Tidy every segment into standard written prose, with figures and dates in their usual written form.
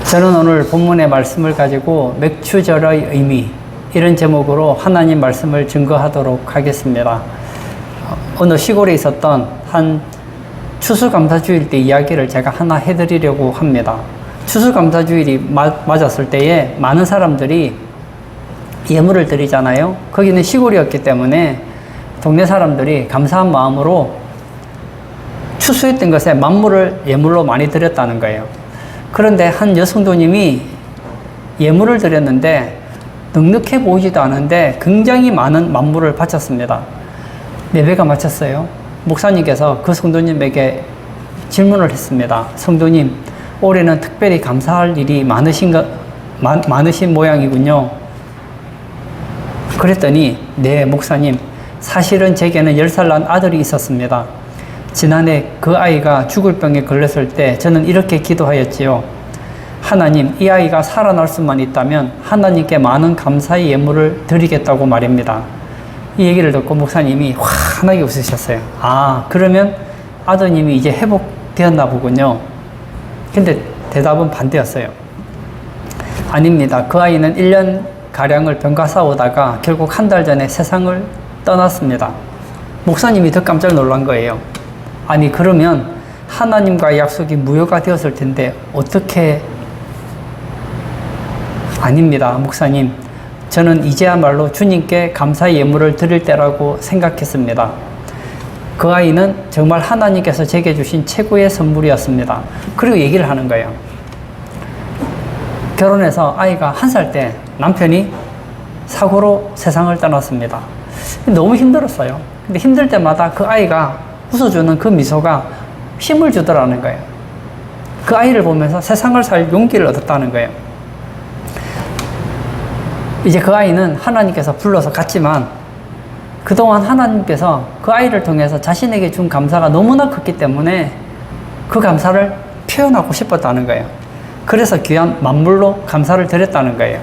저는 오늘 본문의 말씀을 가지고 맥추절의 의미, 이런 제목으로 하나님 말씀을 증거하도록 하겠습니다. 어느 시골에 있었던 한 추수감사주일 때 이야기를 제가 하나 해드리려고 합니다. 추수감사주일이 맞았을 때에 많은 사람들이 예물을 드리잖아요. 거기는 시골이었기 때문에 동네 사람들이 감사한 마음으로 추수했던 것에 만물을 예물로 많이 드렸다는 거예요. 그런데 한 여성도님이 예물을 드렸는데 넉넉해 보이지도 않은데 굉장히 많은 만물을 바쳤습니다. 4배가 맞췄어요. 목사님께서 그 성도님에게 질문을 했습니다. 성도님, 올해는 특별히 감사할 일이 많으신 모양이군요. 그랬더니, 네, 목사님, 사실은 제게는 10살 난 아들이 있었습니다. 지난해 그 아이가 죽을 병에 걸렸을 때 저는 이렇게 기도하였지요. 하나님, 이 아이가 살아날 수만 있다면 하나님께 많은 감사의 예물을 드리겠다고 말입니다. 이 얘기를 듣고 목사님이 환하게 웃으셨어요. 아, 그러면 아드님이 이제 회복되었나 보군요. 근데 대답은 반대였어요. 아닙니다. 그 아이는 1년가량을 병과 싸우다가 결국 한 달 전에 세상을 떠났습니다. 목사님이 더 깜짝 놀란 거예요. 아니, 그러면 하나님과의 약속이 무효가 되었을 텐데 어떻게... 아닙니다, 목사님. 저는 이제야말로 주님께 감사의 예물을 드릴 때라고 생각했습니다. 그 아이는 정말 하나님께서 제게 주신 최고의 선물이었습니다. 그리고 얘기를 하는 거예요. 결혼해서 아이가 1살 때 남편이 사고로 세상을 떠났습니다. 너무 힘들었어요. 근데 힘들 때마다 그 아이가 웃어주는 그 미소가 힘을 주더라는 거예요. 그 아이를 보면서 세상을 살 용기를 얻었다는 거예요. 이제 그 아이는 하나님께서 불러서 갔지만 그동안 하나님께서 그 아이를 통해서 자신에게 준 감사가 너무나 컸기 때문에 그 감사를 표현하고 싶었다는 거예요. 그래서 귀한 만물로 감사를 드렸다는 거예요.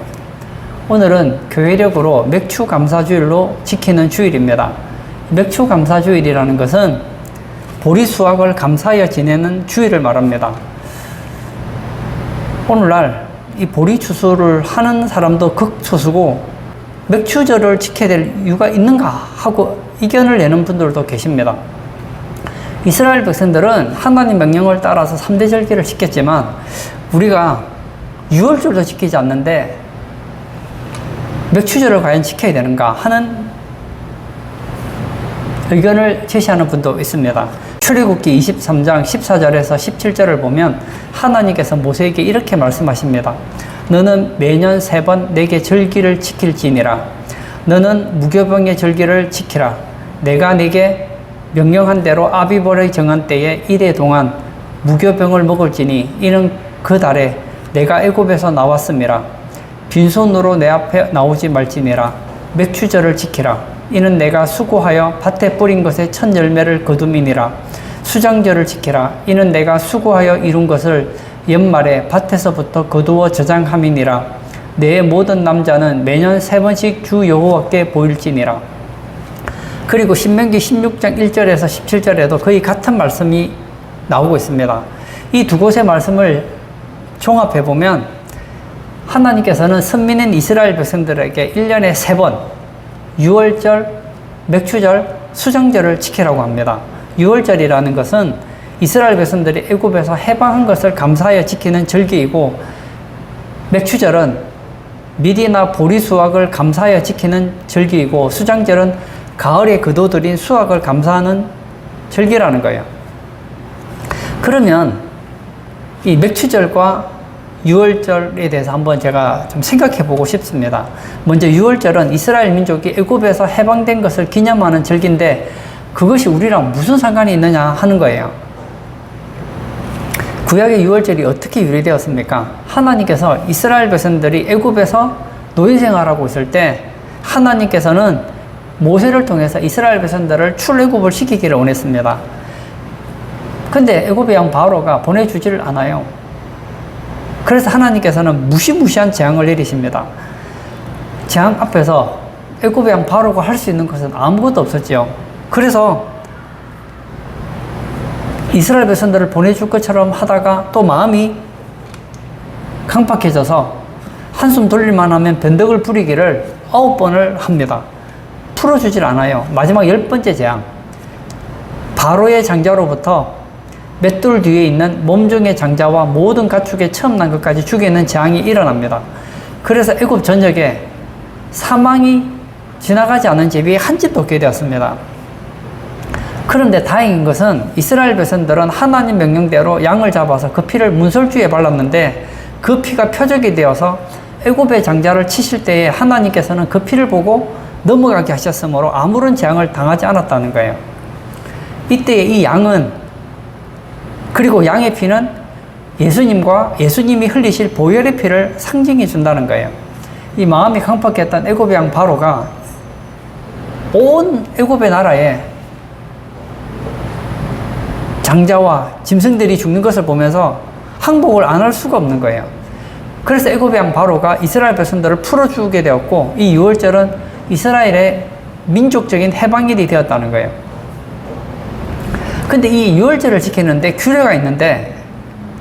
오늘은 교회력으로 맥추감사주일로 지키는 주일입니다. 맥추감사주일이라는 것은 보리수확을 감사하여 지내는 주일을 말합니다. 오늘날 이 보리추수를 하는 사람도 극소수고 맥추절을 지켜야 될 이유가 있는가 하고 이견을 내는 분들도 계십니다. 이스라엘 백성들은 하나님 명령을 따라서 3대 절기를 지켰지만 우리가 6월절도 지키지 않는데 맥추절을 과연 지켜야 되는가 하는 의견을 제시하는 분도 있습니다. 출애굽기 23장 14절에서 17절을 보면 하나님께서 모세에게 이렇게 말씀하십니다. 너는 매년 3번 내게 절기를 지킬지니라. 너는 무교병의 절기를 지키라. 내가 내게 명령한 대로 아비벌의 정한 때에 이래 동안 무교병을 먹을지니 이는 그 달에 내가 애굽에서 나왔음이라. 빈손으로 내 앞에 나오지 말지니라. 맥추절을 지키라. 이는 내가 수고하여 밭에 뿌린 것의 첫 열매를 거둠이니라. 수장절을 지키라. 이는 내가 수고하여 이룬 것을 연말에 밭에서부터 거두어 저장함이니라. 내 모든 남자는 매년 3번씩 주 여호와께 보일지니라. 그리고 신명기 16장 1절에서 17절에도 거의 같은 말씀이 나오고 있습니다. 이 두 곳의 말씀을 종합해 보면 하나님께서는 선민인 이스라엘 백성들에게 1년에 3번 6월절, 맥추절, 수장절을 지키라고 합니다. 6월절이라는 것은 이스라엘 백성들이 애굽에서 해방한 것을 감사하여 지키는 절기이고, 맥추절은 미리나 보리 수확을 감사하여 지키는 절기이고, 수장절은 가을에 거둬들인 수확을 감사하는 절기라는 거예요. 그러면 이 맥추절과 6월절에 대해서 한번 제가 좀 생각해 보고 싶습니다. 먼저 6월절은 이스라엘 민족이 애굽에서 해방된 것을 기념하는 절기인데 그것이 우리랑 무슨 상관이 있느냐 하는 거예요. 구약의 6월절이 어떻게 유래되었습니까? 하나님께서 이스라엘 백성들이 애굽에서 노예 생활하고 있을 때 하나님께서는 모세를 통해서 이스라엘 백성들을 출애굽을 시키기를 원했습니다. 근데 애굽의 왕 바로가 보내주지를 않아요. 그래서 하나님께서는 무시무시한 재앙을 내리십니다. 재앙 앞에서 애굽의 왕 바로가 할 수 있는 것은 아무것도 없었죠. 그래서 이스라엘 백성들을 보내줄 것처럼 하다가 또 마음이 강팍해져서 한숨 돌릴만 하면 변덕을 부리기를 9번을 합니다. 풀어주질 않아요. 마지막 10번째 재앙. 바로의 장자로부터 맷돌 뒤에 있는 몸종의 장자와 모든 가축에 처음 난 것까지 죽이는 재앙이 일어납니다. 그래서 애굽 전역에 사망이 지나가지 않은 집이 한 집도 없게 되었습니다. 그런데 다행인 것은 이스라엘 백성들은 하나님 명령대로 양을 잡아서 그 피를 문설주에 발랐는데 그 피가 표적이 되어서 애굽의 장자를 치실 때에 하나님께서는 그 피를 보고 넘어가게 하셨으므로 아무런 재앙을 당하지 않았다는 거예요. 이때 이 양은, 그리고 양의 피는 예수님과 예수님이 흘리실 보혈의 피를 상징해 준다는 거예요. 이 마음이 강팍했던 애굽의 왕 바로가 온 애굽의 나라에 장자와 짐승들이 죽는 것을 보면서 항복을 안 할 수가 없는 거예요. 그래서 애굽의 왕 바로가 이스라엘 백성들을 풀어주게 되었고, 이 유월절은 이스라엘의 민족적인 해방일이 되었다는 거예요. 근데 이 유월절을 지키는데 규례가 있는데,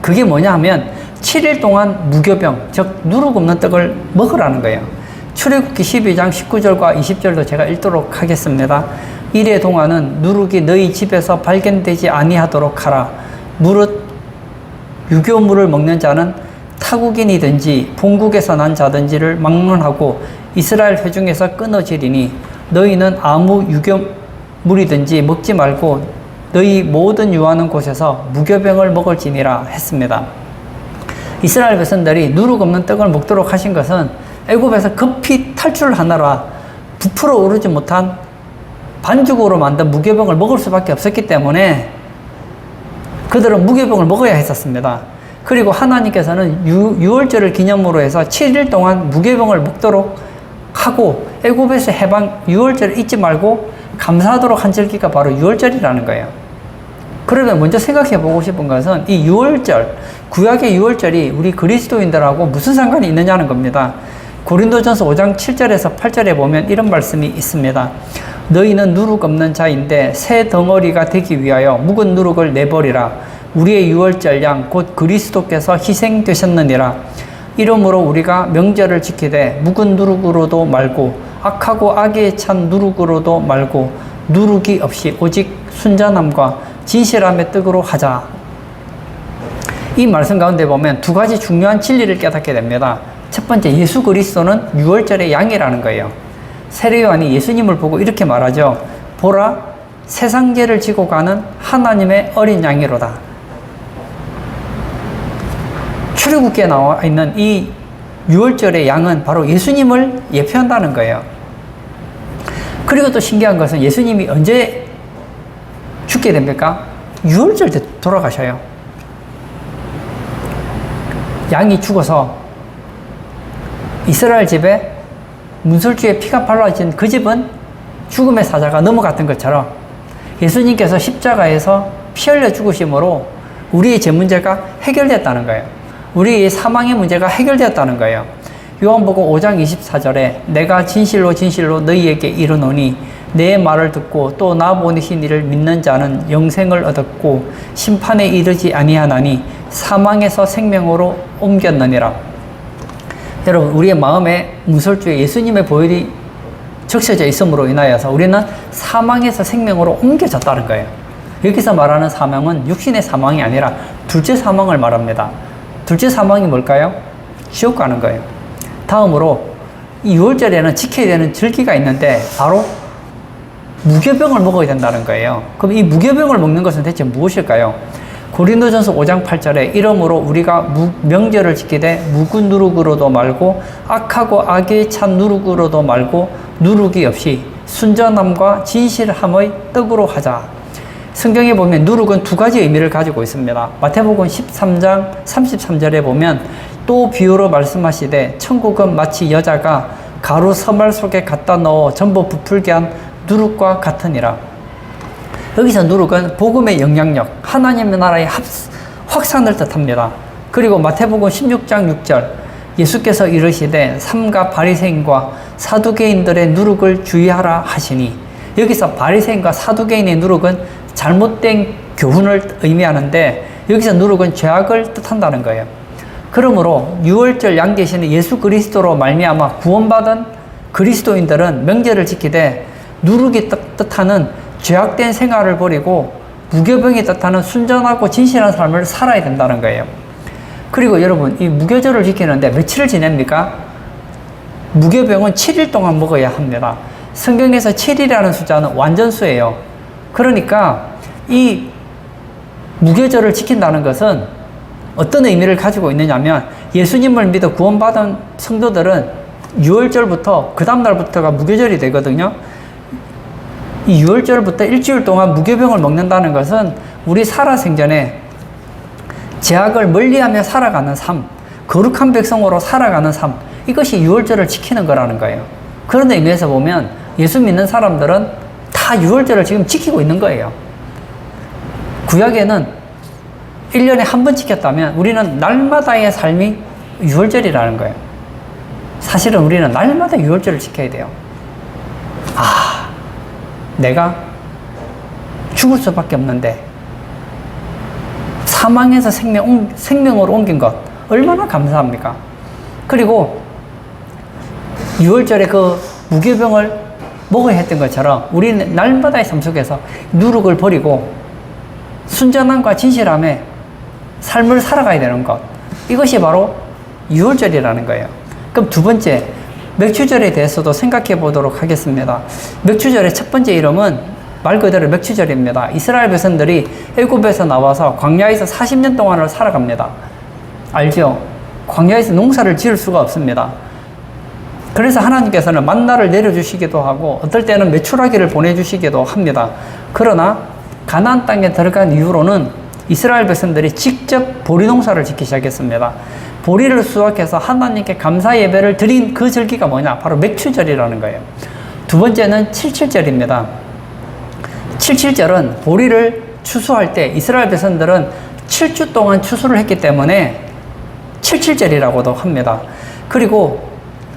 그게 뭐냐 하면 7일 동안 무교병, 즉 누룩 없는 떡을 먹으라는 거예요. 출애굽기 12장 19절과 20절도 제가 읽도록 하겠습니다. 이래 동안은 누룩이 너희 집에서 발견되지 아니하도록 하라. 무릇 유교물을 먹는 자는 타국인이든지 본국에서 난 자든지를 막론하고 이스라엘 회중에서 끊어지리니 너희는 아무 유교물이든지 먹지 말고 너희 모든 유하는 곳에서 무교병을 먹을지니라 했습니다. 이스라엘 백성들이 누룩 없는 떡을 먹도록 하신 것은 애굽에서 급히 탈출하느라 부풀어 오르지 못한 반죽으로 만든 무교병을 먹을 수밖에 없었기 때문에 그들은 무교병을 먹어야 했었습니다. 그리고 하나님께서는 유월절을 기념으로 해서 7일 동안 무교병을 먹도록 하고 애굽에서 해방 유월절을 잊지 말고 감사하도록 한 절기가 바로 유월절이라는 거예요. 그러면 먼저 생각해 보고 싶은 것은 이 유월절, 구약의 유월절이 우리 그리스도인들하고 무슨 상관이 있느냐는 겁니다. 고린도전서 5장 7절에서 8절에 보면 이런 말씀이 있습니다. 너희는 누룩 없는 자인데 새 덩어리가 되기 위하여 묵은 누룩을 내버리라. 우리의 유월절 양 곧 그리스도께서 희생되셨느니라. 이러므로 우리가 명절을 지키되 묵은 누룩으로도 말고 악하고 악에 찬 누룩으로도 말고 누룩이 없이 오직 순전함과 진실함의 떡으로 하자. 이 말씀 가운데 보면 두 가지 중요한 진리를 깨닫게 됩니다. 첫 번째, 예수 그리스도는 유월절의 양이라는 거예요. 세례요한이 예수님을 보고 이렇게 말하죠. 보라, 세상 죄를 지고 가는 하나님의 어린 양이로다. 출애굽기에 나와 있는 이 유월절의 양은 바로 예수님을 예표한다는 거예요. 그리고 또 신기한 것은 예수님이 언제 죽게 됩니까? 유월절 때 돌아가셔요. 양이 죽어서 이스라엘 집에 문설주에 피가 발라진 그 집은 죽음의 사자가 넘어갔던 것처럼 예수님께서 십자가에서 피 흘려 죽으심으로 우리의 죄 문제가 해결됐다는 거예요. 우리의 사망의 문제가 해결되었다는 거예요. 요한복음 5장 24절에 내가 진실로 진실로 너희에게 이르노니 내 말을 듣고 또 나 보내신 이를 믿는 자는 영생을 얻었고 심판에 이르지 아니하나니 사망에서 생명으로 옮겼느니라. 여러분, 우리의 마음에 문설주에 예수님의 보혈이 적셔져 있음으로 인하여서 우리는 사망에서 생명으로 옮겨졌다는 거예요. 여기서 말하는 사망은 육신의 사망이 아니라 둘째 사망을 말합니다. 둘째 사망이 뭘까요? 지옥 가는 거예요. 다음으로 이 유월절에는 지켜야 되는 절기가 있는데 바로 무교병을 먹어야 된다는 거예요. 그럼 이 무교병을 먹는 것은 대체 무엇일까요? 고린도전서 5장 8절에 이러므로 우리가 명절을 지키되 묵은 누룩으로도 말고 악하고 악에 찬 누룩으로도 말고 누룩이 없이 순전함과 진실함의 떡으로 하자. 성경에 보면 누룩은 두 가지 의미를 가지고 있습니다. 마태복음 13장 33절에 보면 또 비유로 말씀하시되 천국은 마치 여자가 가루 서말 속에 갖다 넣어 전부 부풀게 한 누룩과 같으니라. 여기서 누룩은 복음의 영향력, 하나님의 나라의 확산을 뜻합니다. 그리고 마태복음 16장 6절 예수께서 이르시되 삼가 바리새인과 사두개인들의 누룩을 주의하라 하시니, 여기서 바리새인과 사두개인의 누룩은 잘못된 교훈을 의미하는데 여기서 누룩은 죄악을 뜻한다는 거예요. 그러므로 유월절 양계시는 예수 그리스도로 말미암아 구원받은 그리스도인들은 명절을 지키되 누룩이 뜻하는 죄악된 생활을 버리고 무교병이 뜻하는 순전하고 진실한 삶을 살아야 된다는 거예요. 그리고 여러분, 이 무교절을 지키는데 며칠을 지냅니까? 무교병은 7일 동안 먹어야 합니다. 성경에서 7일이라는 숫자는 완전수예요. 그러니까 이 무교절을 지킨다는 것은 어떤 의미를 가지고 있느냐면, 예수님을 믿어 구원받은 성도들은 6월절부터 그 다음날부터가 무교절이 되거든요. 이 6월절부터 일주일 동안 무교병을 먹는다는 것은 우리 살아생전에 죄악을 멀리하며 살아가는 삶, 거룩한 백성으로 살아가는 삶, 이것이 6월절을 지키는 거라는 거예요. 그런 의미에서 보면 예수 믿는 사람들은 다 6월절을 지금 지키고 있는 거예요. 구약에는 1년에 한 번 지켰다면 우리는 날마다의 삶이 6월절이라는 거예요. 사실은 우리는 날마다 6월절을 지켜야 돼요. 아, 내가 죽을 수밖에 없는데 사망에서 생명으로 옮긴 것 얼마나 감사합니까? 그리고 6월절에 그 무교병을 먹어야 했던 것처럼 우리는 날마다의 삶 속에서 누룩을 버리고 순전함과 진실함에 삶을 살아가야 되는 것, 이것이 바로 6월절이라는 거예요. 그럼 두 번째, 맥추절에 대해서도 생각해 보도록 하겠습니다. 맥추절의 첫 번째 이름은 말 그대로 맥추절입니다. 이스라엘 백성들이 애굽에서 나와서 광야에서 40년 동안을 살아갑니다. 알죠? 광야에서 농사를 지을 수가 없습니다. 그래서 하나님께서는 만나를 내려주시기도 하고 어떨 때는 메추라기를 보내주시기도 합니다. 그러나 가나안 땅에 들어간 이후로는 이스라엘 백성들이 직접 보리 농사를 짓기 시작했습니다. 보리를 수확해서 하나님께 감사 예배를 드린 그 절기가 뭐냐? 바로 맥추절이라는 거예요. 두 번째는 칠칠절입니다. 칠칠절은 보리를 추수할 때 이스라엘 백성들은 7주 동안 추수를 했기 때문에 칠칠절이라고도 합니다. 그리고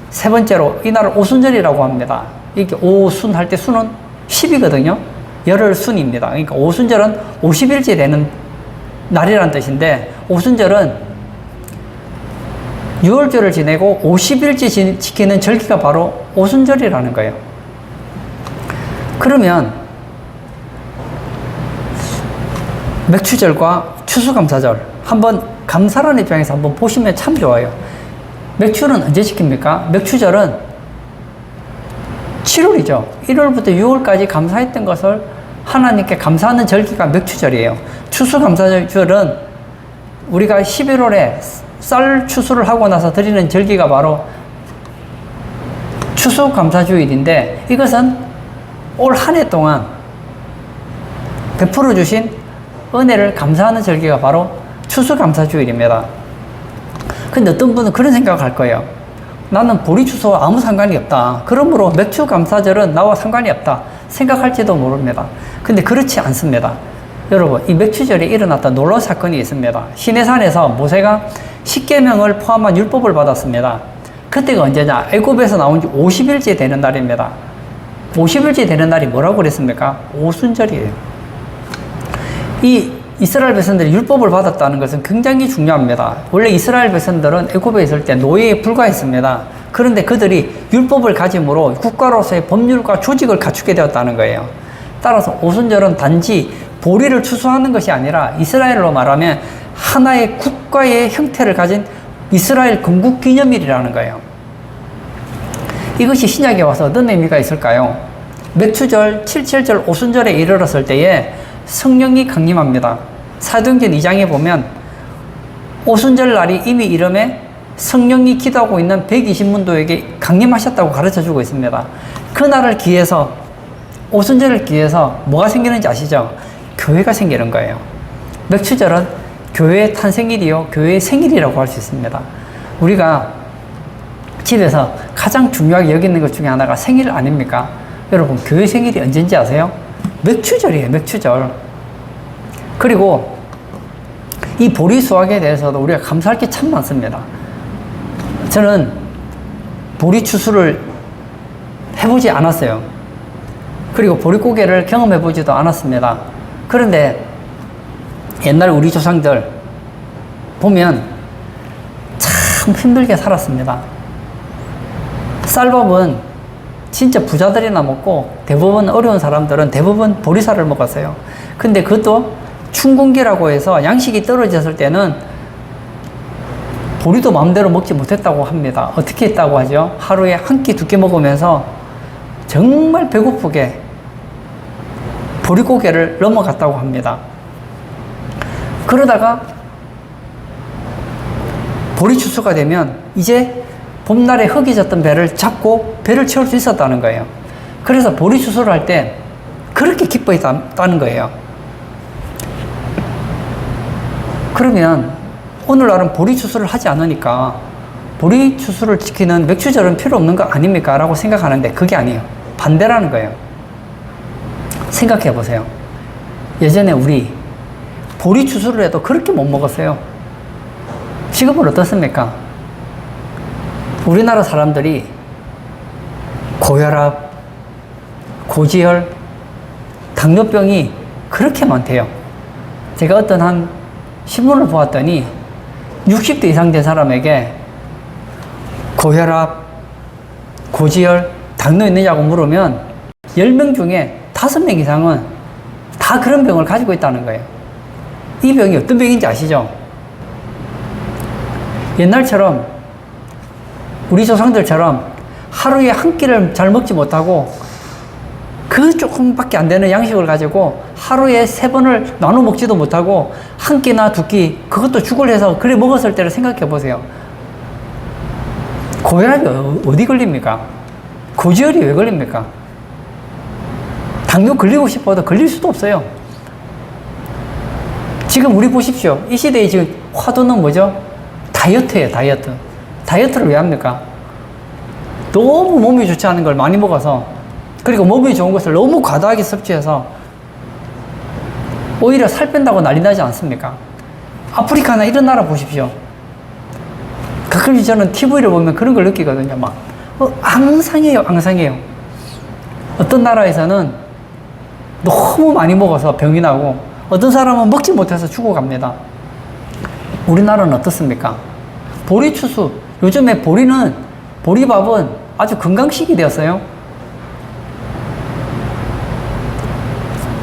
세 번째로 이날을 오순절이라고 합니다. 이렇게 오순 할 때 순은 10이거든요. 열흘 순입니다. 그러니까 오순절은 50일째 되는 날이라는 뜻인데, 오순절은 6월절을 지내고 50일째 지키는 절기가 바로 오순절이라는 거예요. 그러면 맥추절과 추수감사절 한번 감사라는 입장에서 한번 보시면 참 좋아요. 맥추는 언제 지킵니까? 맥추절은 7월이죠. 1월부터 6월까지 감사했던 것을 하나님께 감사하는 절기가 맥추절이에요. 추수감사절은 우리가 11월에 쌀 추수를 하고 나서 드리는 절기가 바로 추수감사주일인데, 이것은 올 한 해 동안 베풀어 주신 은혜를 감사하는 절기가 바로 추수감사주일입니다. 근데 어떤 분은 그런 생각을 할 거예요. 나는 보리 추수와 아무 상관이 없다. 그러므로 맥추감사절은 나와 상관이 없다 생각할지도 모릅니다. 근데 그렇지 않습니다. 여러분, 이 맥추절에 일어났던 놀라운 사건이 있습니다. 시내산에서 모세가 십계명을 포함한 율법을 받았습니다. 그때가 언제냐? 애굽에서 나온 지 50일째 되는 날입니다. 50일째 되는 날이 뭐라고 그랬습니까? 오순절이에요. 이 이스라엘 백성들이 율법을 받았다는 것은 굉장히 중요합니다. 원래 이스라엘 백성들은 애굽에 있을 때 노예에 불과했습니다. 그런데 그들이 율법을 가짐으로 국가로서의 법률과 조직을 갖추게 되었다는 거예요. 따라서 오순절은 단지 보리를 추수하는 것이 아니라 이스라엘로 말하면 하나의 국가의 형태를 가진 이스라엘 건국 기념일이라는 거예요. 이것이 신약에 와서 어떤 의미가 있을까요? 맥추절, 칠칠절, 오순절에 이르렀을 때에 성령이 강림합니다. 사도행전 2장에 보면 오순절 날이 이미 이름에 성령이 기도하고 있는 120문도에게 강림하셨다고 가르쳐주고 있습니다. 그날을 기해서, 오순절을 기해서 뭐가 생기는지 아시죠? 교회가 생기는 거예요. 맥추절은 교회의 탄생일이요, 교회의 생일이라고 할 수 있습니다. 우리가 집에서 가장 중요하게 여기는 것 중에 하나가 생일 아닙니까? 여러분, 교회 생일이 언제인지 아세요? 맥추절이에요, 맥추절. 그리고 이 보리 수확에 대해서도 우리가 감사할 게 참 많습니다. 저는 보리 추수를 해보지 않았어요. 그리고 보릿고개를 경험해보지도 않았습니다. 그런데 옛날 우리 조상들 보면 참 힘들게 살았습니다. 쌀밥은 진짜 부자들이나 먹고 대부분 어려운 사람들은 대부분 보리쌀을 먹었어요. 근데 그것도 춘궁기라고 해서 양식이 떨어졌을 때는 보리도 마음대로 먹지 못했다고 합니다. 어떻게 했다고 하죠? 하루에 한 끼, 두 끼 먹으면서 정말 배고프게 보리고개를 넘어갔다고 합니다. 그러다가 보리추수가 되면 이제 봄날에 흙이 졌던 배를 잡고 배를 채울 수 있었다는 거예요. 그래서 보리추수를 할 때 그렇게 기뻐했다는 거예요. 그러면 오늘날은 보리추수를 하지 않으니까 보리추수를 지키는 맥추절은 필요 없는 거 아닙니까? 라고 생각하는데 그게 아니에요. 반대라는 거예요. 생각해 보세요. 예전에 우리 보리추수를 해도 그렇게 못 먹었어요. 지금은 어떻습니까? 우리나라 사람들이 고혈압, 고지혈, 당뇨병이 그렇게 많대요. 제가 어떤 한 신문을 보았더니 60대 이상 된 사람에게 고혈압, 고지혈, 당뇨 있느냐고 물으면 10명 중에 5명 이상은 다 그런 병을 가지고 있다는 거예요. 이 병이 어떤 병인지 아시죠? 옛날처럼 우리 조상들처럼 하루에 한 끼를 잘 먹지 못하고 그 조금밖에 안 되는 양식을 가지고 하루에 3번을 나눠 먹지도 못하고 한 끼나 두 끼, 그것도 죽을 해서 그래 먹었을 때를 생각해 보세요. 고혈압이 어디 걸립니까? 고지혈이 왜 걸립니까? 당뇨 걸리고 싶어도 걸릴 수도 없어요. 지금 우리 보십시오. 이 시대에 지금 화두는 뭐죠? 다이어트예요, 다이어트. 다이어트를 왜 합니까? 너무 몸이 좋지 않은 걸 많이 먹어서, 그리고 몸이 좋은 것을 너무 과다하게 섭취해서 오히려 살 뺀다고 난리 나지 않습니까? 아프리카나 이런 나라 보십시오. 가끔씩 저는 TV를 보면 그런 걸 느끼거든요. 막 앙상해요, 앙상해요. 어떤 나라에서는 너무 많이 먹어서 병이 나고 어떤 사람은 먹지 못해서 죽어갑니다. 우리나라는 어떻습니까? 보리추수, 요즘에 보리밥은 아주 건강식이 되었어요.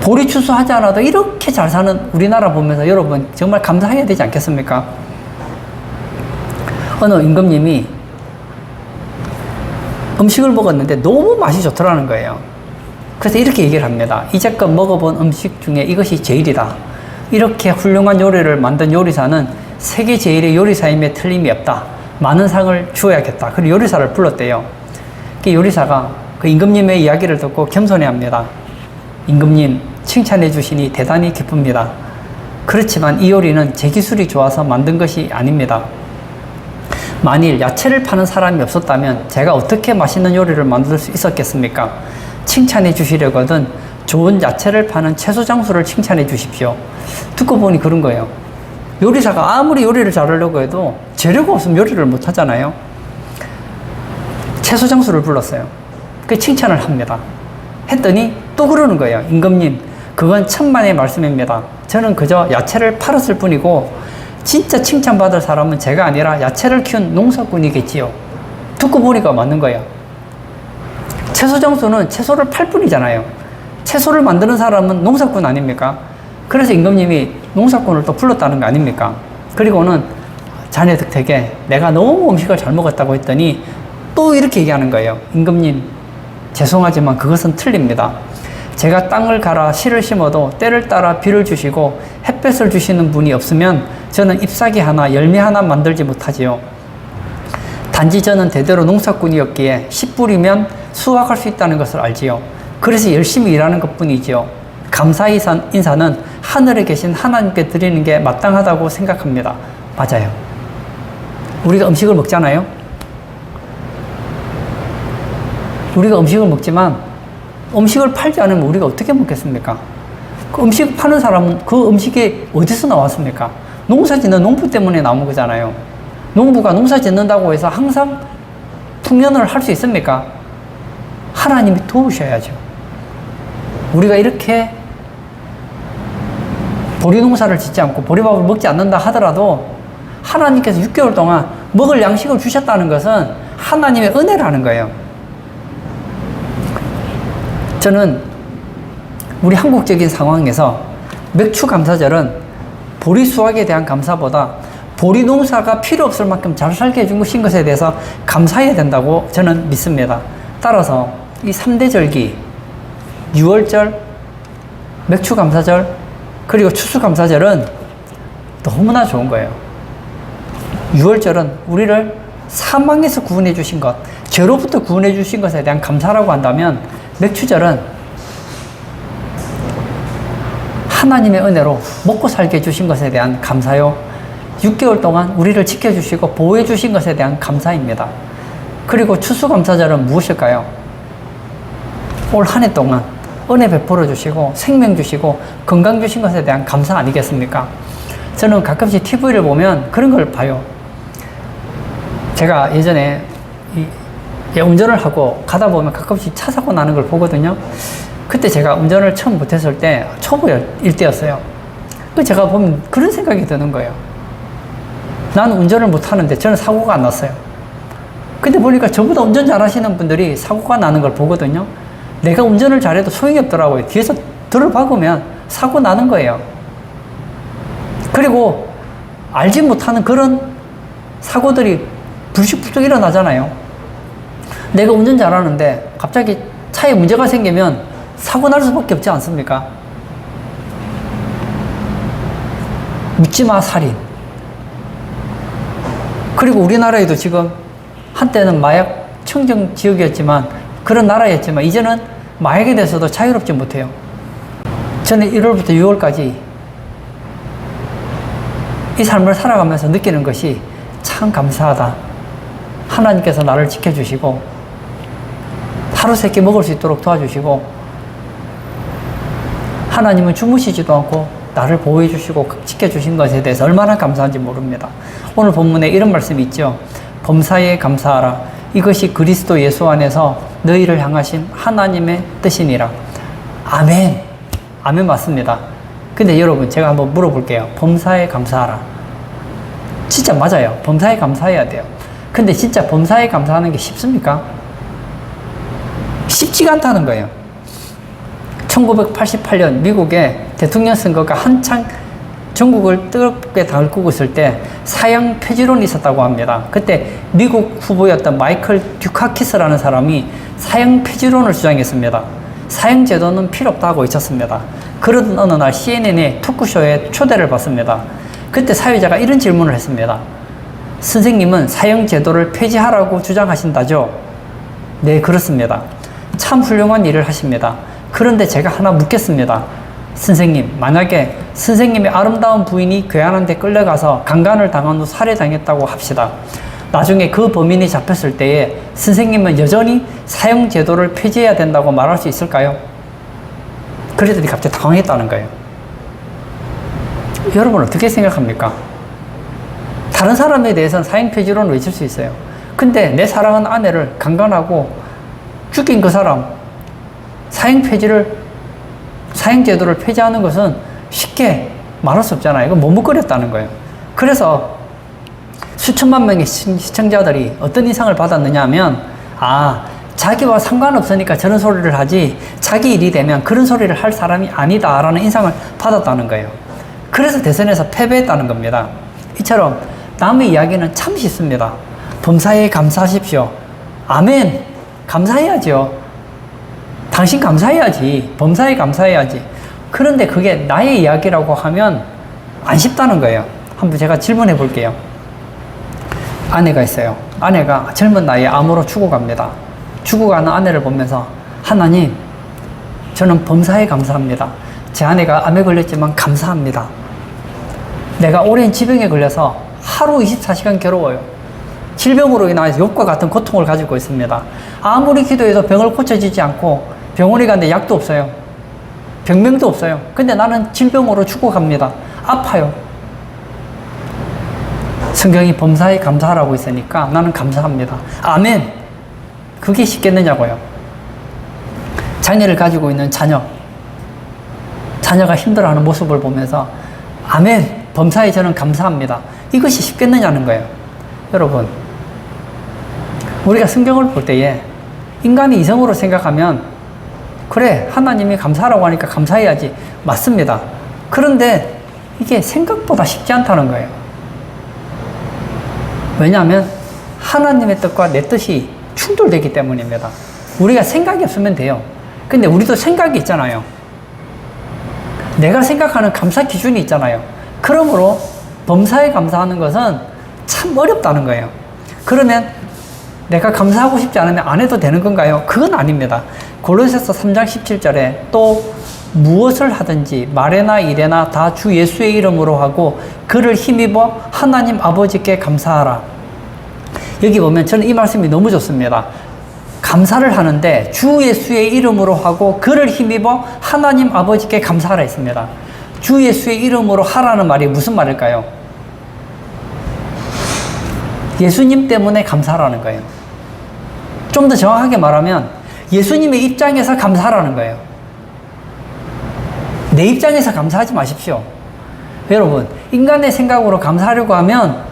보리추수 하지 않아도 이렇게 잘 사는 우리나라 보면서 여러분 정말 감사해야 되지 않겠습니까? 어느 임금님이 음식을 먹었는데 너무 맛이 좋더라는 거예요. 그래서 이렇게 얘기를 합니다. 이제껏 먹어본 음식 중에 이것이 제일이다. 이렇게 훌륭한 요리를 만든 요리사는 세계 제일의 요리사임에 틀림이 없다. 많은 상을 주어야겠다. 그리고 요리사를 불렀대요. 그 요리사가 그 임금님의 이야기를 듣고 겸손해합니다. 임금님, 칭찬해 주시니 대단히 기쁩니다. 그렇지만 이 요리는 제 기술이 좋아서 만든 것이 아닙니다. 만일 야채를 파는 사람이 없었다면 제가 어떻게 맛있는 요리를 만들 수 있었겠습니까? 칭찬해 주시려거든 좋은 야채를 파는 채소 장수를 칭찬해 주십시오. 듣고 보니 그런 거예요. 요리사가 아무리 요리를 잘하려고 해도 재료가 없으면 요리를 못 하잖아요. 채소 장수를 불렀어요. 그 칭찬을 합니다. 했더니 또 그러는 거예요. 임금님, 그건 천만의 말씀입니다. 저는 그저 야채를 팔았을 뿐이고 진짜 칭찬받을 사람은 제가 아니라 야채를 키운 농사꾼이겠지요. 듣고 보니까 맞는 거예요. 채소 장수는 채소를 팔 뿐이잖아요. 채소를 만드는 사람은 농사꾼 아닙니까? 그래서 임금님이 농사꾼을 또 불렀다는 거 아닙니까? 그리고는 자네 덕택에 내가 너무 음식을 잘 먹었다고 했더니 또 이렇게 얘기하는 거예요. 임금님, 죄송하지만 그것은 틀립니다. 제가 땅을 갈아 씨를 심어도 때를 따라 비를 주시고 햇볕을 주시는 분이 없으면 저는 잎사귀 하나, 열매 하나 만들지 못하지요. 단지 저는 대대로 농사꾼이었기에 씨 뿌리면 수확할 수 있다는 것을 알지요. 그래서 열심히 일하는 것뿐이지요. 감사 인사는 하늘에 계신 하나님께 드리는 게 마땅하다고 생각합니다. 맞아요. 우리가 음식을 먹잖아요. 우리가 음식을 먹지만 음식을 팔지 않으면 우리가 어떻게 먹겠습니까? 그 음식 파는 사람은 그 음식이 어디서 나왔습니까? 농사 짓는 농부 때문에 나온 거잖아요. 농부가 농사 짓는다고 해서 항상 풍년을 할 수 있습니까? 하나님이 도우셔야죠. 우리가 이렇게 보리 농사를 짓지 않고 보리밥을 먹지 않는다 하더라도 하나님께서 6개월 동안 먹을 양식을 주셨다는 것은 하나님의 은혜라는 거예요. 저는 우리 한국적인 상황에서 맥주 감사절은 보리 수확에 대한 감사보다 보리 농사가 필요 없을 만큼 잘 살게 해준 것에 대해서 감사해야 된다고 저는 믿습니다. 따라서 이 3대 절기, 유월절, 맥주 감사절, 그리고 추수 감사절은 너무나 좋은 거예요. 유월절은 우리를 사망에서 구원해 주신 것, 죄로부터 구원해 주신 것에 대한 감사라고 한다면, 맥주절은 하나님의 은혜로 먹고 살게 해주신 것에 대한 감사요. 6개월 동안 우리를 지켜주시고 보호해 주신 것에 대한 감사입니다. 그리고 추수감사절은 무엇일까요? 올 한 해 동안 은혜 베풀어 주시고 생명 주시고 건강 주신 것에 대한 감사 아니겠습니까? 저는 가끔씩 TV를 보면 그런 걸 봐요. 제가 예전에 운전을 하고 가다 보면 가끔씩 차 사고 나는 걸 보거든요. 그때 제가 운전을 처음 못했을 때 초보일 때였어요. 제가 보면 그런 생각이 드는 거예요. 나는 운전을 못하는데 저는 사고가 안 났어요. 근데 보니까 저보다 운전 잘하시는 분들이 사고가 나는 걸 보거든요. 내가 운전을 잘해도 소용이 없더라고요. 뒤에서 들을 박으면 사고 나는 거예요. 그리고 알지 못하는 그런 사고들이 불쑥불쑥 일어나잖아요. 내가 운전 잘하는데 갑자기 차에 문제가 생기면 사고 날 수밖에 없지 않습니까? 묻지마 살인. 그리고 우리나라에도 지금 한때는 마약 청정 지역이었지만 그런 나라였지만 이제는 마약에 대해서도 자유롭지 못해요. 저는 1월부터 6월까지 이 삶을 살아가면서 느끼는 것이 참 감사하다. 하나님께서 나를 지켜주시고 하루 세끼 먹을 수 있도록 도와주시고 하나님은 주무시지도 않고 나를 보호해 주시고 지켜주신 것에 대해서 얼마나 감사한지 모릅니다. 오늘 본문에 이런 말씀이 있죠. 범사에 감사하라. 이것이 그리스도 예수 안에서 너희를 향하신 하나님의 뜻이니라. 아멘. 아멘 맞습니다. 근데 여러분 제가 한번 물어볼게요. 범사에 감사하라. 진짜 맞아요. 범사에 감사해야 돼요. 근데 진짜 범사에 감사하는 게 쉽습니까? 쉽지가 않다는 거예요. 1988년 미국의 대통령 선거가 한창 전국을 뜨겁게 달구고 있을 때 사형 폐지론이 있었다고 합니다. 그때 미국 후보였던 마이클 듀카키스라는 사람이 사형 폐지론을 주장했습니다. 사형 제도는 필요 없다고 외쳤습니다. 그러던 어느 날 CNN의 토크쇼에 초대를 받습니다. 그때 사회자가 이런 질문을 했습니다. 선생님은 사형 제도를 폐지하라고 주장하신다죠? 네, 그렇습니다. 참 훌륭한 일을 하십니다. 그런데 제가 하나 묻겠습니다. 선생님, 만약에 선생님의 아름다운 부인이 괴한한테 끌려가서 강간을 당한 후 살해당했다고 합시다. 나중에 그 범인이 잡혔을 때에 선생님은 여전히 사형 제도를 폐지해야 된다고 말할 수 있을까요? 그랬더니 갑자기 당황했다는 거예요. 여러분 어떻게 생각합니까? 다른 사람에 대해서는 사형 폐지론을 외칠 수 있어요. 근데 내 사랑하는 아내를 강간하고 죽인 그 사람, 사형 제도를 폐지하는 것은 쉽게 말할 수 없잖아요. 이건 머뭇거렸다는 거예요. 그래서 수천만 명의 시청자들이 어떤 인상을 받았느냐 하면, 자기와 상관없으니까 저런 소리를 하지 자기 일이 되면 그런 소리를 할 사람이 아니다라는 인상을 받았다는 거예요. 그래서 대선에서 패배했다는 겁니다. 이처럼 남의 이야기는 참 쉽습니다. 범사에 감사하십시오. 아멘. 감사해야죠. 당신 감사해야지. 범사에 감사해야지. 그런데 그게 나의 이야기라고 하면 안 쉽다는 거예요. 한번 제가 질문해 볼게요. 아내가 있어요. 아내가 젊은 나이에 암으로 죽어갑니다. 죽어가는 아내를 보면서 하나님, 저는 범사에 감사합니다. 제 아내가 암에 걸렸지만 감사합니다. 내가 오랜 지병에 걸려서 하루 24시간 괴로워요. 질병으로 인하여 욕과 같은 고통을 가지고 있습니다. 아무리 기도해도 병을 고쳐지지 않고 병원에 갔는데 약도 없어요. 병명도 없어요. 근데 나는 질병으로 죽어갑니다. 아파요. 성경이 범사에 감사하라고 있으니까 나는 감사합니다. 아멘. 그게 쉽겠느냐고요. 자녀를 가지고 있는 자녀가 힘들어하는 모습을 보면서 아멘. 범사에 저는 감사합니다. 이것이 쉽겠느냐는 거예요. 여러분, 우리가 성경을 볼 때에 인간이 이성으로 생각하면 그래, 하나님이 감사하라고 하니까 감사해야지. 맞습니다. 그런데 이게 생각보다 쉽지 않다는 거예요. 왜냐하면 하나님의 뜻과 내 뜻이 충돌되기 때문입니다. 우리가 생각이 없으면 돼요. 근데 우리도 생각이 있잖아요. 내가 생각하는 감사 기준이 있잖아요. 그러므로 범사에 감사하는 것은 참 어렵다는 거예요. 그러면 내가 감사하고 싶지 않으면 안 해도 되는 건가요? 그건 아닙니다. 골로새서 3장 17절에 또 무엇을 하든지 말에나 일에나 다 주 예수의 이름으로 하고 그를 힘입어 하나님 아버지께 감사하라. 여기 보면 저는 이 말씀이 너무 좋습니다. 감사를 하는데 주 예수의 이름으로 하고 그를 힘입어 하나님 아버지께 감사하라 했습니다. 주 예수의 이름으로 하라는 말이 무슨 말일까요? 예수님 때문에 감사하라는 거예요. 좀 더 정확하게 말하면 예수님의 입장에서 감사하라는 거예요. 내 입장에서 감사하지 마십시오. 여러분, 인간의 생각으로 감사하려고 하면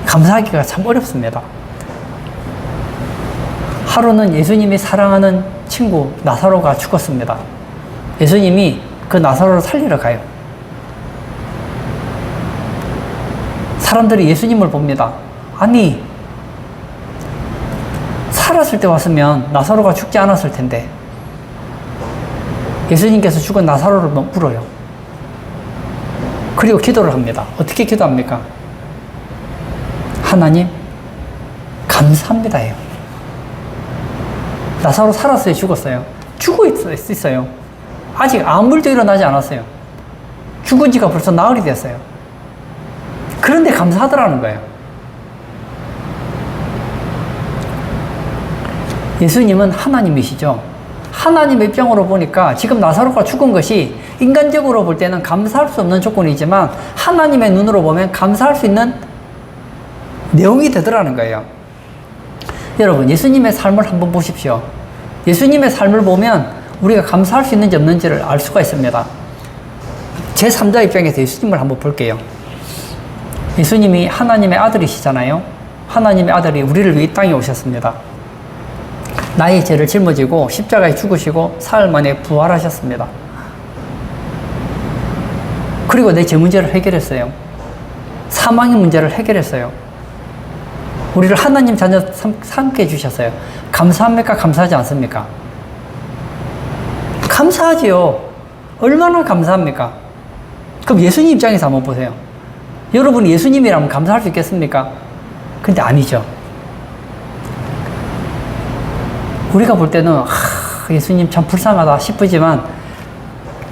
감사하기가 참 어렵습니다. 하루는 예수님이 사랑하는 친구 나사로가 죽었습니다. 예수님이 그 나사로를 살리러 가요. 사람들이 예수님을 봅니다. 아니, 살았을 때 왔으면 나사로가 죽지 않았을 텐데 예수님께서 죽은 나사로를 물어요. 그리고 기도를 합니다. 어떻게 기도합니까? 하나님, 감사합니다예요. 나사로 살았어요? 죽었어요? 죽어 있어요. 아직 아무 일도 일어나지 않았어요. 죽은 지가 벌써 나흘이 됐어요. 그런데 감사하더라는 거예요. 예수님은 하나님이시죠. 하나님의 입장으로 보니까 지금 나사로가 죽은 것이 인간적으로 볼 때는 감사할 수 없는 조건이지만 하나님의 눈으로 보면 감사할 수 있는 내용이 되더라는 거예요. 여러분, 예수님의 삶을 한번 보십시오. 예수님의 삶을 보면 우리가 감사할 수 있는지 없는지를 알 수가 있습니다. 제3자 입장에서 예수님을 한번 볼게요. 예수님이 하나님의 아들이시잖아요. 하나님의 아들이 우리를 위해 이 땅에 오셨습니다. 나의 죄를 짊어지고 십자가에 죽으시고 사흘 만에 부활하셨습니다. 그리고 내 죄 문제를 해결했어요. 사망의 문제를 해결했어요. 우리를 하나님 자녀 삼게 해주셨어요. 감사합니까? 감사하지 않습니까? 감사하지요. 얼마나 감사합니까? 그럼 예수님 입장에서 한번 보세요. 여러분이 예수님이라면 감사할 수 있겠습니까? 근데 아니죠. 우리가 볼 때는 예수님 참 불쌍하다 싶지만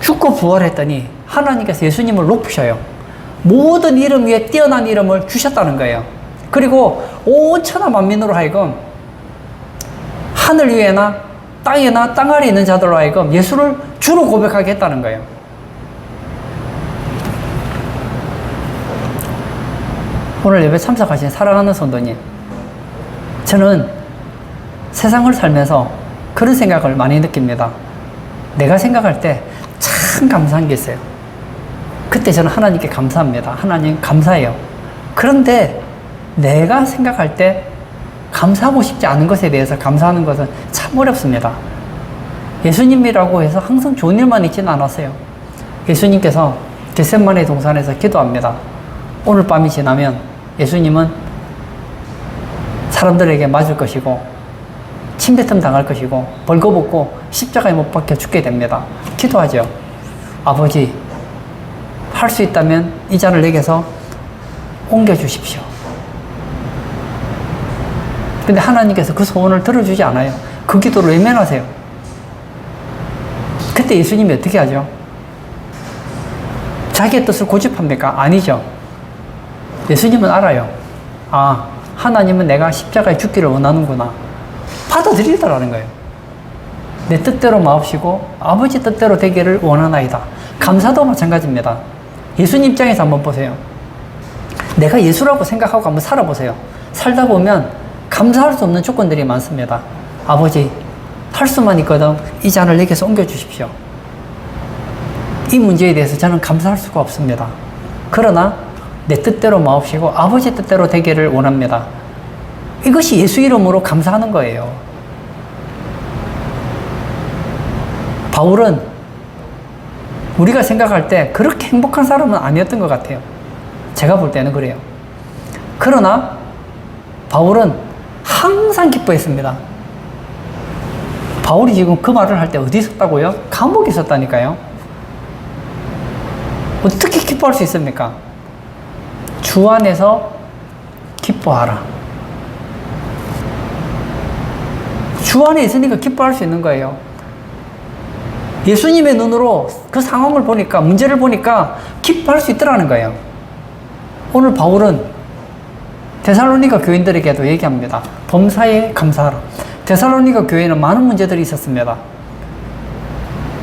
죽고 부활했더니 하나님께서 예수님을 높으셔요. 모든 이름 위에 뛰어난 이름을 주셨다는 거예요. 그리고 온 천하 만민으로 하여금 하늘 위에나 땅에나 땅 아래에 있는 자들로 하여금 예수를 주로 고백하게 했다는 거예요. 오늘 예배 참석하신 사랑하는 성도님, 저는 세상을 살면서 그런 생각을 많이 느낍니다. 내가 생각할 때 참 감사한 게 있어요. 그때 저는 하나님께 감사합니다. 하나님 감사해요. 그런데 내가 생각할 때 감사하고 싶지 않은 것에 대해서 감사하는 것은 참 어렵습니다. 예수님이라고 해서 항상 좋은 일만 있지는 않았어요. 예수님께서 겟세마네 동산에서 기도합니다. 오늘 밤이 지나면 예수님은 사람들에게 맞을 것이고 침뱉음 당할 것이고 벌거벗고 십자가에 못 박혀 죽게 됩니다. 기도하죠. 아버지, 할 수 있다면 이 잔을 내게서 옮겨주십시오. 근데 하나님께서 그 소원을 들어주지 않아요. 그 기도를 외면하세요. 그때 예수님이 어떻게 하죠? 자기의 뜻을 고집합니까? 아니죠. 예수님은 알아요. 아, 하나님은 내가 십자가에 죽기를 원하는구나. 받아들이더라는 거예요. 내 뜻대로 마옵시고 아버지 뜻대로 되기를 원하나이다. 감사도 마찬가지입니다. 예수님 입장에서 한번 보세요. 내가 예수라고 생각하고 한번 살아보세요. 살다 보면 감사할 수 없는 조건들이 많습니다. 아버지, 할 수만 있거든 이 잔을 내게서 옮겨주십시오. 이 문제에 대해서 저는 감사할 수가 없습니다. 그러나 내 뜻대로 마옵시고 아버지 뜻대로 되기를 원합니다. 이것이 예수 이름으로 감사하는 거예요. 바울은 우리가 생각할 때 그렇게 행복한 사람은 아니었던 것 같아요. 제가 볼 때는 그래요. 그러나 바울은 항상 기뻐했습니다. 바울이 지금 그 말을 할 때 어디 있었다고요? 감옥에 있었다니까요. 어떻게 기뻐할 수 있습니까? 주 안에서 기뻐하라. 주 안에 있으니까 기뻐할 수 있는 거예요. 예수님의 눈으로 그 상황을 보니까, 문제를 보니까 기뻐할 수 있더라는 거예요. 오늘 바울은 데살로니가 교인들에게도 얘기합니다. 범사에 감사하라. 데살로니가 교회에는 많은 문제들이 있었습니다.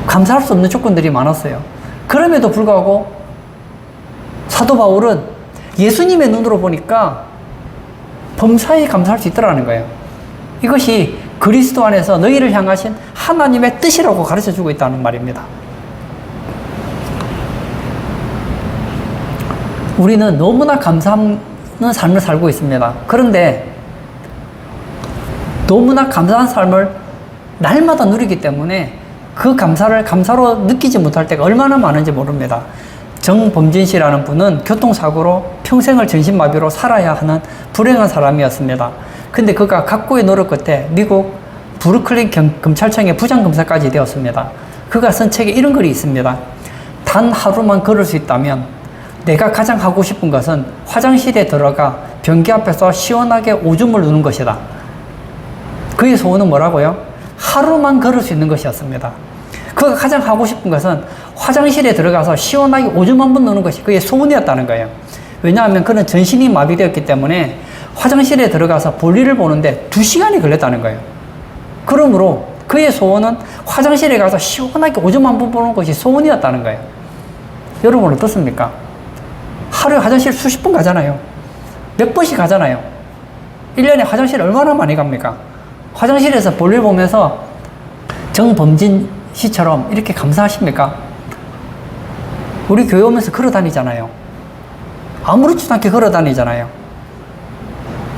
감사할 수 없는 조건들이 많았어요. 그럼에도 불구하고 사도 바울은 예수님의 눈으로 보니까 범사에 감사할 수 있더라는 거예요. 이것이 그리스도 안에서 너희를 향하신 하나님의 뜻이라고 가르쳐주고 있다는 말입니다. 우리는 너무나 감사하는 삶을 살고 있습니다. 그런데 너무나 감사한 삶을 날마다 누리기 때문에 그 감사를 감사로 느끼지 못할 때가 얼마나 많은지 모릅니다. 정범진 씨라는 분은 교통사고로 평생을 전신마비로 살아야 하는 불행한 사람이었습니다. 근데 그가 각고의 노력 끝에 미국 브루클린 검찰청의 부장검사까지 되었습니다. 그가 쓴 책에 이런 글이 있습니다. 단 하루만 걸을 수 있다면 내가 가장 하고 싶은 것은 화장실에 들어가 변기 앞에서 시원하게 오줌을 누는 것이다. 그의 소원은 뭐라고요? 하루만 걸을 수 있는 것이었습니다. 그가 가장 하고 싶은 것은 화장실에 들어가서 시원하게 오줌 한 번 누는 것이 그의 소원이었다는 거예요. 왜냐하면 그는 전신이 마비되었기 때문에 화장실에 들어가서 볼일을 보는데 2시간이 걸렸다는 거예요. 그러므로 그의 소원은 화장실에 가서 시원하게 오줌 한 번 보는 것이 소원이었다는 거예요. 여러분 어떻습니까? 하루에 화장실 수십 번 가잖아요. 몇 번씩 가잖아요. 1년에 화장실 얼마나 많이 갑니까? 화장실에서 볼일 보면서 정범진 씨처럼 이렇게 감사하십니까? 우리 교회 오면서 걸어 다니잖아요. 아무렇지도 않게 걸어 다니잖아요.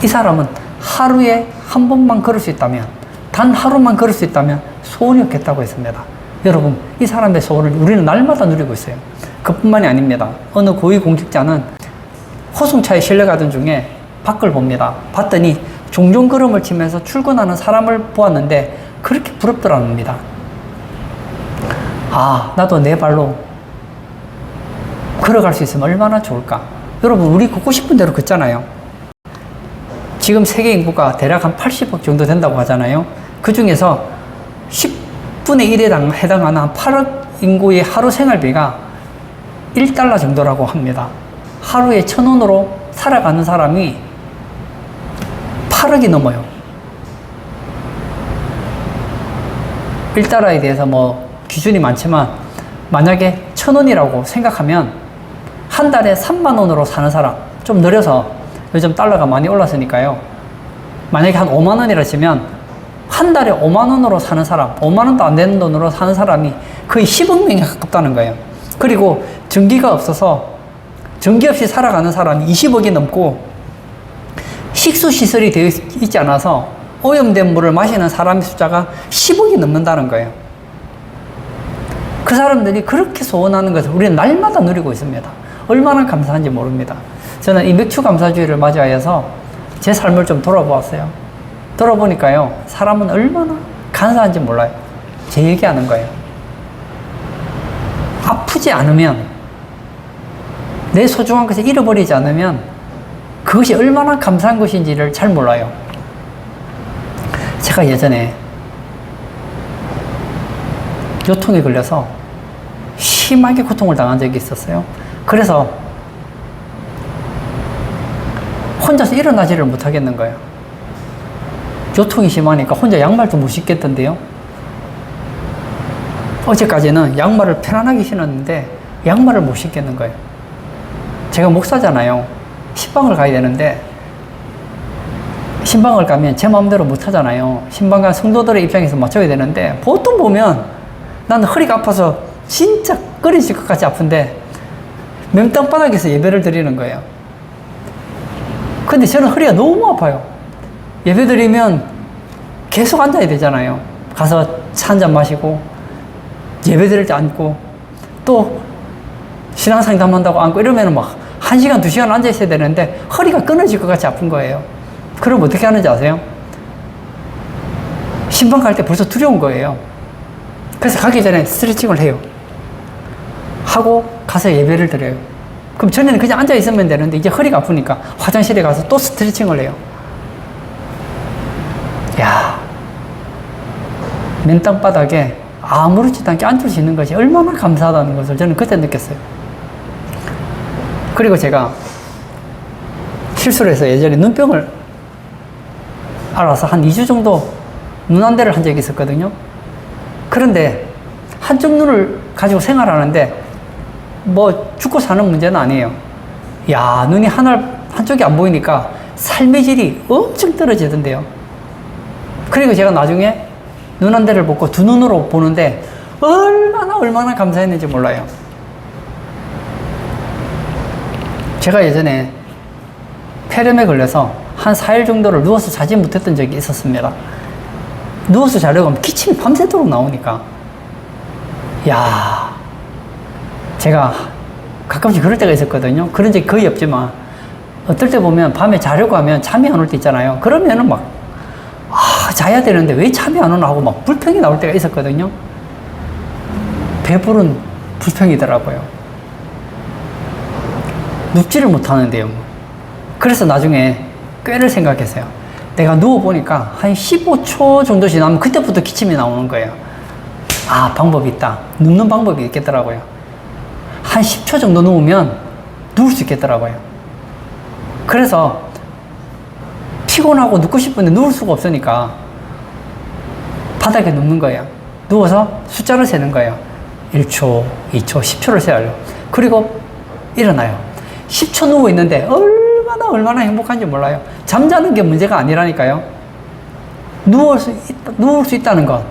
이 사람은 하루에 한 번만 걸을 수 있다면, 단 하루만 걸을 수 있다면 소원이 없겠다고 했습니다. 여러분, 이 사람의 소원을 우리는 날마다 누리고 있어요. 그뿐만이 아닙니다. 어느 고위공직자는 호승차에 실려가던 중에 밖을 봅니다. 봤더니 종종 걸음을 치면서 출근하는 사람을 보았는데 그렇게 부럽더랍니다. 아, 나도 내 발로 걸어갈 수 있으면 얼마나 좋을까. 여러분, 우리 걷고 싶은 대로 걷잖아요. 지금 세계 인구가 대략 한 80억 정도 된다고 하잖아요. 그 중에서 10분의 1에 해당하는 한 8억 인구의 하루 생활비가 $1 정도라고 합니다. 하루에 1,000원으로 살아가는 사람이 8억이 넘어요. $1에 대해서 뭐 기준이 많지만 만약에 1,000원이라고 생각하면 한 달에 3만 원으로 사는 사람, 좀 느려서 요즘 달러가 많이 올랐으니까요. 만약에 한 5만 원이라 치면 한 달에 5만 원으로 사는 사람, 5만 원도 안 되는 돈으로 사는 사람이 거의 10억 명에 가깝다는 거예요. 그리고 전기가 없어서 전기 없이 살아가는 사람이 20억이 넘고 식수시설이 되어 있지 않아서 오염된 물을 마시는 사람의 숫자가 10억이 넘는다는 거예요. 그 사람들이 그렇게 소원하는 것을 우리는 날마다 누리고 있습니다. 얼마나 감사한지 모릅니다. 저는 이 맥주 감사주의를 맞이하여서 제 삶을 좀 돌아보았어요. 돌아보니까요, 사람은 얼마나 감사한지 몰라요. 제 얘기하는 거예요. 아프지 않으면, 내 소중한 것을 잃어버리지 않으면 그것이 얼마나 감사한 것인지를 잘 몰라요. 제가 예전에 요통에 걸려서 심하게 고통을 당한 적이 있었어요. 그래서 혼자서 일어나지를 못하겠는 거예요. 요통이 심하니까 혼자 양말도 못 신겠던데요. 어제까지는 양말을 편안하게 신었는데 양말을 못 신겠는 거예요. 제가 목사잖아요. 신방을 가야 되는데 신방을 가면 제 마음대로 못 하잖아요. 신방과 성도들의 입장에서 맞춰야 되는데 보통 보면 나는 허리가 아파서 진짜 끓이질 것 같이 아픈데 맨땅바닥에서 예배를 드리는 거예요. 근데 저는 허리가 너무 아파요. 예배 드리면 계속 앉아야 되잖아요. 가서 차 한 잔 마시고, 예배 드릴 때 앉고, 또 신앙 상담한다고 앉고 이러면 막 1시간, 2시간 앉아 있어야 되는데 허리가 끊어질 것 같이 아픈 거예요. 그럼 어떻게 하는지 아세요? 신방 갈 때 벌써 두려운 거예요. 그래서 가기 전에 스트레칭을 해요. 하고 가서 예배를 드려요. 그럼 전에는 그냥 앉아 있으면 되는데 이제 허리가 아프니까 화장실에 가서 또 스트레칭을 해요. 야, 맨 땅바닥에 아무렇지도 않게 앉을 수 있는 것이 얼마나 감사하다는 것을 저는 그때 느꼈어요. 그리고 제가 실수를 해서 예전에 눈병을 알아서 한 2주 정도 눈안대를 한 적이 있었거든요. 그런데 한쪽 눈을 가지고 생활하는데 뭐 죽고 사는 문제는 아니에요. 야, 눈이 한쪽이 안 보이니까 삶의 질이 엄청 떨어지던데요. 그리고 제가 나중에 눈안대를 벗고 두 눈으로 보는데 얼마나 감사했는지 몰라요. 제가 예전에 폐렴에 걸려서 한 4일 정도를 누워서 자지 못했던 적이 있었습니다. 누워서 자려고 하면 기침이 밤새도록 나오니까, 야, 제가 가끔씩 그럴 때가 있었거든요. 그런 적이 거의 없지만 어떨 때 보면 밤에 자려고 하면 잠이 안 올 때 있잖아요. 그러면은 막 자야 되는데 왜 잠이 안 오나 하고 막 불평이 나올 때가 있었거든요. 배부른 불평이더라고요. 눕지를 못하는데요. 그래서 나중에 꾀를 생각했어요. 내가 누워보니까 한 15초 정도 지나면 그때부터 기침이 나오는 거예요. 아, 방법이 있다. 눕는 방법이 있겠더라고요. 한 10초 정도 누우면 누울 수 있겠더라고요. 그래서 피곤하고 눕고 싶은데 누울 수가 없으니까 바닥에 눕는 거예요. 누워서 숫자를 세는 거예요. 1초, 2초, 10초를 세어요. 그리고 일어나요. 10초 누워 있는데 얼마나 행복한지 몰라요. 잠자는 게 문제가 아니라니까요. 누울 수 있다는 것,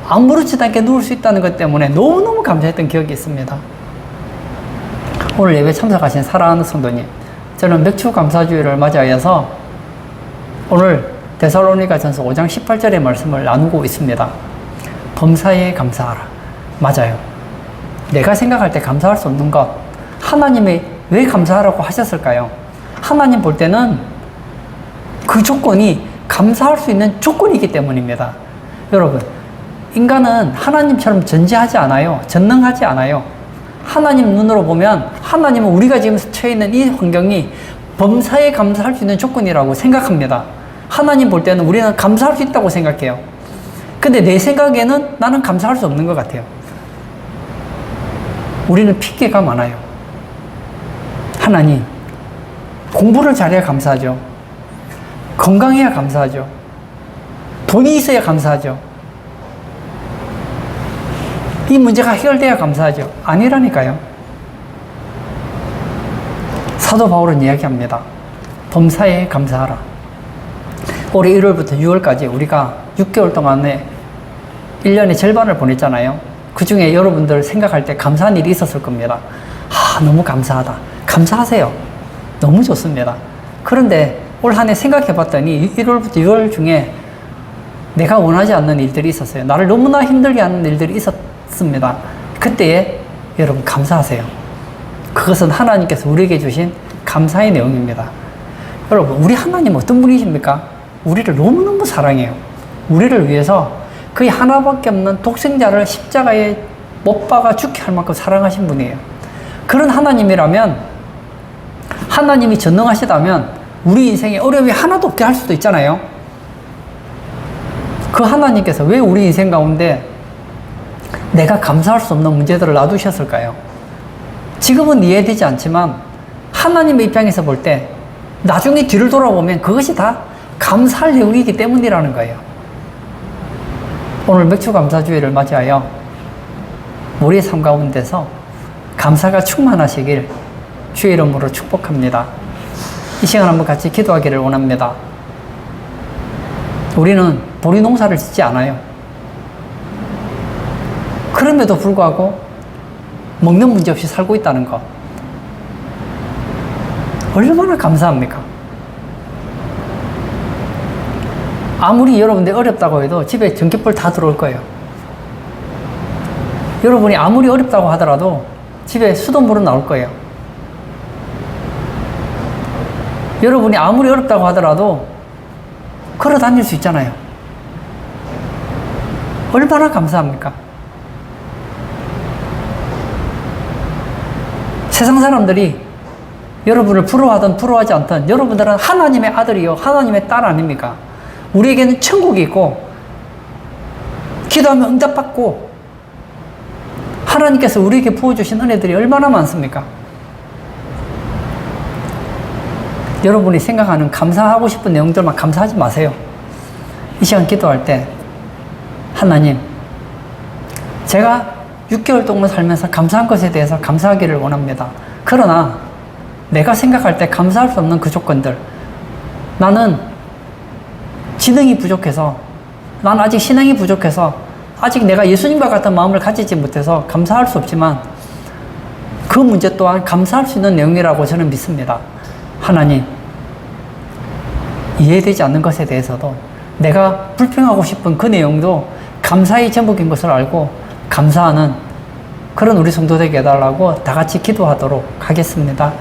아무렇지도 않게 누울 수 있다는 것 때문에 너무너무 감사했던 기억이 있습니다. 오늘 예배 참석하신 사랑하는 성도님, 저는 맥주 감사주일을 맞이하여서 오늘 데살로니가전서 5장 18절의 말씀을 나누고 있습니다. 범사에 감사하라. 맞아요. 내가 생각할 때 감사할 수 없는 것, 하나님이 왜 감사하라고 하셨을까요? 하나님 볼 때는 그 조건이 감사할 수 있는 조건이기 때문입니다. 여러분, 인간은 하나님처럼 전지하지 않아요. 전능하지 않아요. 하나님 눈으로 보면 하나님은 우리가 지금 처해 있는 이 환경이 범사에 감사할 수 있는 조건이라고 생각합니다. 하나님 볼 때는 우리는 감사할 수 있다고 생각해요. 근데 내 생각에는 나는 감사할 수 없는 것 같아요. 우리는 핑계가 많아요. 하나님, 공부를 잘해야 감사하죠. 건강해야 감사하죠. 돈이 있어야 감사하죠. 이 문제가 해결돼야 감사하죠. 아니라니까요. 사도 바울은 이야기합니다. 범사에 감사하라. 올해 1월부터 6월까지 우리가 6개월 동안에 1년의 절반을 보냈잖아요. 그 중에 여러분들 생각할 때 감사한 일이 있었을 겁니다. 너무 감사하다. 감사하세요. 너무 좋습니다. 그런데 올 한 해 생각해 봤더니 1월부터 6월 중에 내가 원하지 않는 일들이 있었어요. 나를 너무나 힘들게 하는 일들이 있었습니다. 그때에 여러분 감사하세요. 그것은 하나님께서 우리에게 주신 감사의 내용입니다. 여러분, 우리 하나님 어떤 분이십니까? 우리를 너무너무 사랑해요. 우리를 위해서 거의 하나밖에 없는 독생자를 십자가에 못 박아 죽게 할 만큼 사랑하신 분이에요. 그런 하나님이라면, 하나님이 전능하시다면 우리 인생에 어려움이 하나도 없게 할 수도 있잖아요. 그 하나님께서 왜 우리 인생 가운데 내가 감사할 수 없는 문제들을 놔두셨을까요? 지금은 이해되지 않지만 하나님의 입장에서 볼 때 나중에 뒤를 돌아보면 그것이 다 감사할 내용이기 때문이라는 거예요. 오늘 맥주 감사주일을 맞이하여 우리의 삶 가운데서 감사가 충만하시길 주의 이름으로 축복합니다. 이 시간 한번 같이 기도하기를 원합니다. 우리는 보리 농사를 짓지 않아요. 그럼에도 불구하고 먹는 문제 없이 살고 있다는 것, 얼마나 감사합니까? 아무리 여러분들 어렵다고 해도 집에 전기불 다 들어올 거예요. 여러분이 아무리 어렵다고 하더라도 집에 수돗물은 나올 거예요. 여러분이 아무리 어렵다고 하더라도 걸어 다닐 수 있잖아요. 얼마나 감사합니까? 세상 사람들이 여러분을 부러워하든 부러워하지 않든 여러분들은 하나님의 아들이요 하나님의 딸 아닙니까? 우리에게는 천국이 있고 기도하면 응답받고 하나님께서 우리에게 부어주신 은혜들이 얼마나 많습니까? 여러분이 생각하는 감사하고 싶은 내용들만 감사하지 마세요. 이 시간 기도할 때 하나님, 제가 6개월 동안 살면서 감사한 것에 대해서 감사하기를 원합니다. 그러나 내가 생각할 때 감사할 수 없는 그 조건들, 나는 지능이 부족해서, 난 아직 신앙이 부족해서, 아직 내가 예수님과 같은 마음을 가지지 못해서 감사할 수 없지만 그 문제 또한 감사할 수 있는 내용이라고 저는 믿습니다. 하나님, 이해되지 않는 것에 대해서도 내가 불평하고 싶은 그 내용도 감사의 제목인 것을 알고 감사하는 그런 우리 성도 되게 해달라고 다 같이 기도하도록 하겠습니다.